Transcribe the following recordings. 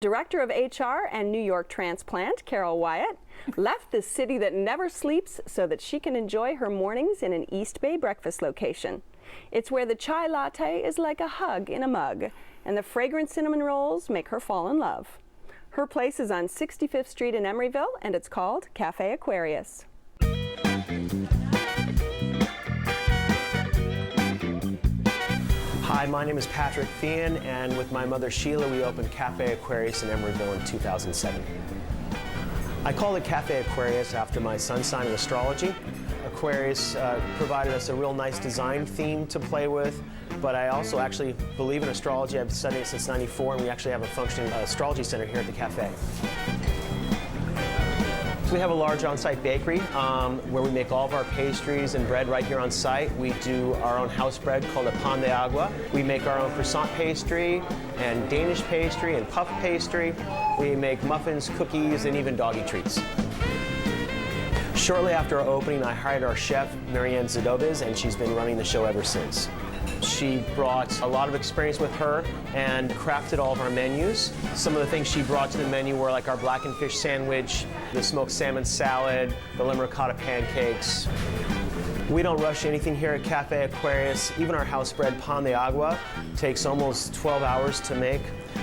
Director of HR and New York transplant, Carol Wyatt, left the city that never sleeps so that she can enjoy her mornings in an East Bay breakfast location. It's where the chai latte is like a hug in a mug, and the fragrant cinnamon rolls make her fall in love. Her place is on 65th Street in Emeryville, and it's called Café Aquarius. Hi, my name is Patrick Fian, and with my mother Sheila, we opened Café Aquarius in Emeryville in 2007. I called it Café Aquarius after my son's sign of astrology. Aquarius provided us a real nice design theme to play with, but I also actually believe in astrology. I've studied it since '94, and we actually have a functioning astrology center here at the cafe. So we have a large on-site bakery where we make all of our pastries and bread right here on site. We do our own house bread called a pan de agua. We make our own croissant pastry and Danish pastry and puff pastry. We make muffins, cookies, and even doggy treats. Shortly after our opening, I hired our chef, Marianne Zadobis, and she's been running the show ever since. She brought a lot of experience with her and crafted all of our menus. Some of the things she brought to the menu were like our blackened fish sandwich, the smoked salmon salad, the lemon ricotta pancakes. We don't rush anything here at Café Aquarius. Even our house bread, pan de agua, takes almost 12 hours to make.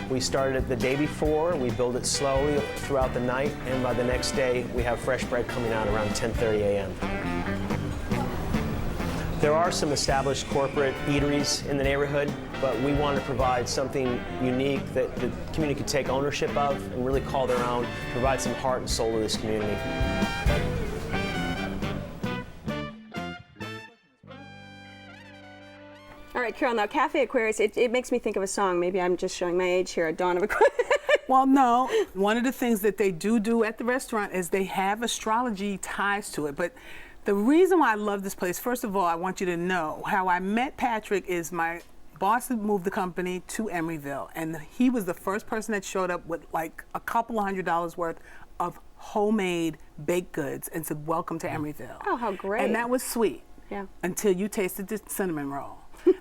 We started it the day before, we build it slowly throughout the night, and by the next day, we have fresh bread coming out around 10:30 a.m. There are some established corporate eateries in the neighborhood, but we want to provide something unique that the community could take ownership of and really call their own, provide some heart and soul to this community. All right, Carol, now Café Aquarius, it makes me think of a song. Maybe I'm just showing my age here, Dawn of Aquarius. Well, no. One of the things that they do at the restaurant is they have astrology ties to it. But the reason why I love this place, first of all, I want you to know how I met Patrick is my boss had moved the company to Emeryville, and he was the first person that showed up with like a couple of $100 worth of homemade baked goods and said, "Welcome to Emeryville." Oh, how great. And that was sweet. Yeah. Until you tasted the cinnamon roll.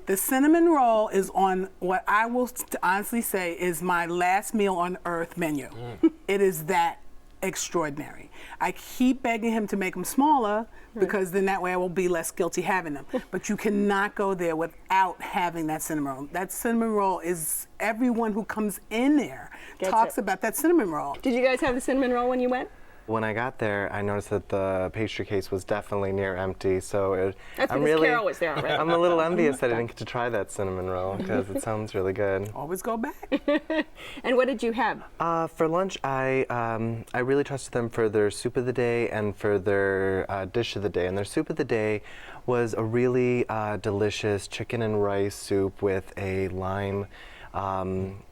The cinnamon roll is on what I will honestly say is my last meal on earth menu. It is that extraordinary. I keep begging him to make them smaller because then that way I will be less guilty having them. But you cannot go there without having that cinnamon roll. That cinnamon roll is, everyone who comes in there talks about that cinnamon roll. Did you guys have the cinnamon roll when you went? When I got there, I noticed that the pastry case was definitely near empty, so That's because Carol was there already. I'm a little envious that I didn't get to try that cinnamon roll because it sounds really good. Always go back. And what did you have? For lunch, I really trusted them for their soup of the day and for their dish of the day. And their soup of the day was a really delicious chicken and rice soup with a lime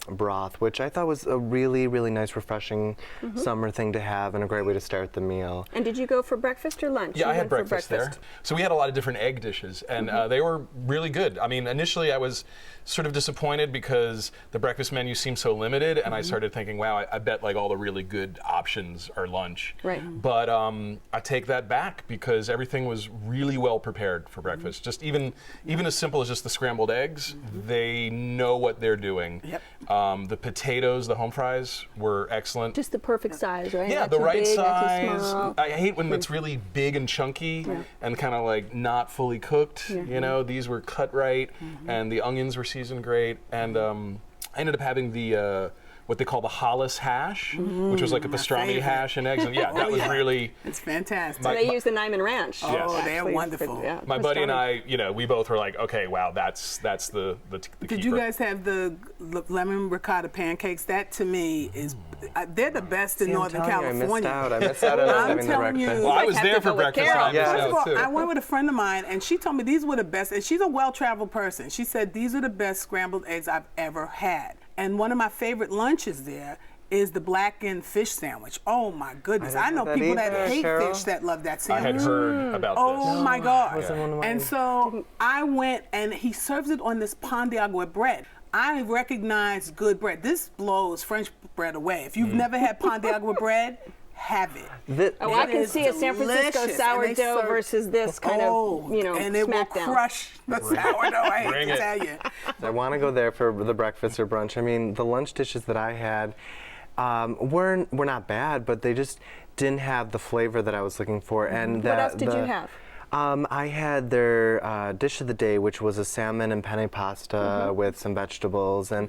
broth, which I thought was a really, really nice, refreshing summer thing to have and a great way to start the meal. And did you go for breakfast or lunch? Yeah, I had breakfast there. So we had a lot of different egg dishes, and they were really good. I mean, initially I was sort of disappointed because the breakfast menu seemed so limited, and I started thinking, wow, I bet like all the really good options are lunch. Right. But I take that back because everything was really well prepared for breakfast. Just even as simple as just the scrambled eggs, they know what they're doing. Yep. The potatoes, the home fries were excellent. Just the perfect size, right? Yeah, Not the too right big, not too size. small. I hate when it's really big and chunky and kind of like not fully cooked. You know, these were cut right, and the onions were seasoned great. And I ended up having the what they call the Hollis hash, which was like a pastrami hash and eggs. And yeah, that was really. It's fantastic. So they use the Nyman Ranch. Oh, they're Actually, wonderful. yeah, My buddy and pastrami. I, you know, we both were like, okay, wow, that's the Did you guys have the lemon ricotta pancakes? That to me is, they're the best in Northern California. I missed out on having the telling you. breakfast. Well, I was have there to for go with breakfast. Carol. And I missed First of out all, too. I went with a friend of mine, and she told me these were the best, and she's a well-traveled person. She said these are the best scrambled eggs I've ever had. And one of my favorite lunches there is the blackened fish sandwich. Oh my goodness. I know people that hate fish that love that I sandwich. had heard about Oh this. my God. wasn't one of mine. And so I went, and he serves it on this pan de agua bread. I recognize good bread. This blows French bread away. If you've never had pan de agua bread, have it. Oh, I It can is see a San Francisco delicious, and they sourdough serve- versus this kind of, you know, and it will smackdown. crush the sourdough. I hate Bring to it. tell you. I want to go there for the breakfast or brunch. I mean, the lunch dishes that I had, were not bad, but they just didn't have the flavor that I was looking for. And What else did you have? I had their dish of the day, which was a salmon and penne pasta with some vegetables, and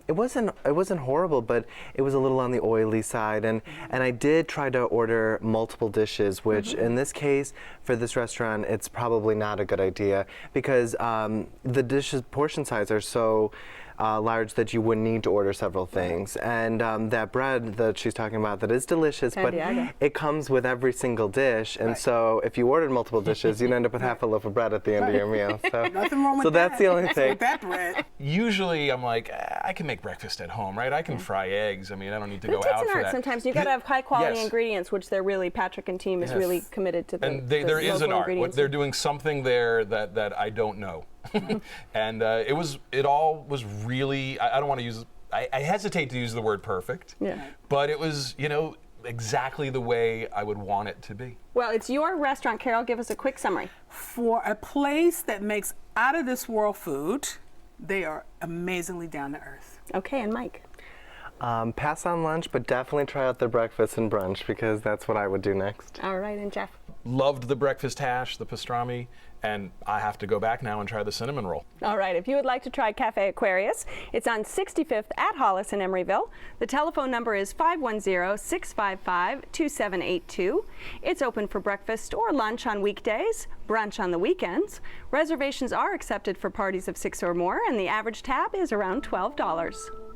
it wasn't horrible, but it was a little on the oily side. And I did try to order multiple dishes, which in this case, for this restaurant, it's probably not a good idea because the dishes portion size are so large that you wouldn't need to order several things. And that bread that she's talking about, that is delicious, but it comes with every single dish. And so if you ordered multiple dishes, you'd end up with half a loaf of bread at the end of your meal. So, Nothing wrong with so that. that's the only thing. With that bread. Usually I'm like, I can make breakfast at home, right? I can fry eggs. I mean, I don't need to But go it out takes an for art that. sometimes. You've got to have high quality Yes. ingredients, which they're really, Patrick and team is really committed to the And there is an local art. ingredients. They're doing something there that I don't know. And it all was really, I don't want to use, I hesitate to use the word perfect, but it was, exactly the way I would want it to be. Well, it's your restaurant, Carol. Give us a quick summary. For a place that makes out of this world food, they are amazingly down to earth. Okay, and Mike. Pass on lunch, but definitely try out their breakfast and brunch because that's what I would do next. All right, and Jeff. Loved the breakfast hash, the pastrami, and I have to go back now and try the cinnamon roll. All right, if you would like to try Café Aquarius, it's on 65th at Hollis in Emeryville. The telephone number is 510-655-2782. It's open for breakfast or lunch on weekdays, brunch on the weekends. Reservations are accepted for parties of 6 or more, and the average tab is around $12.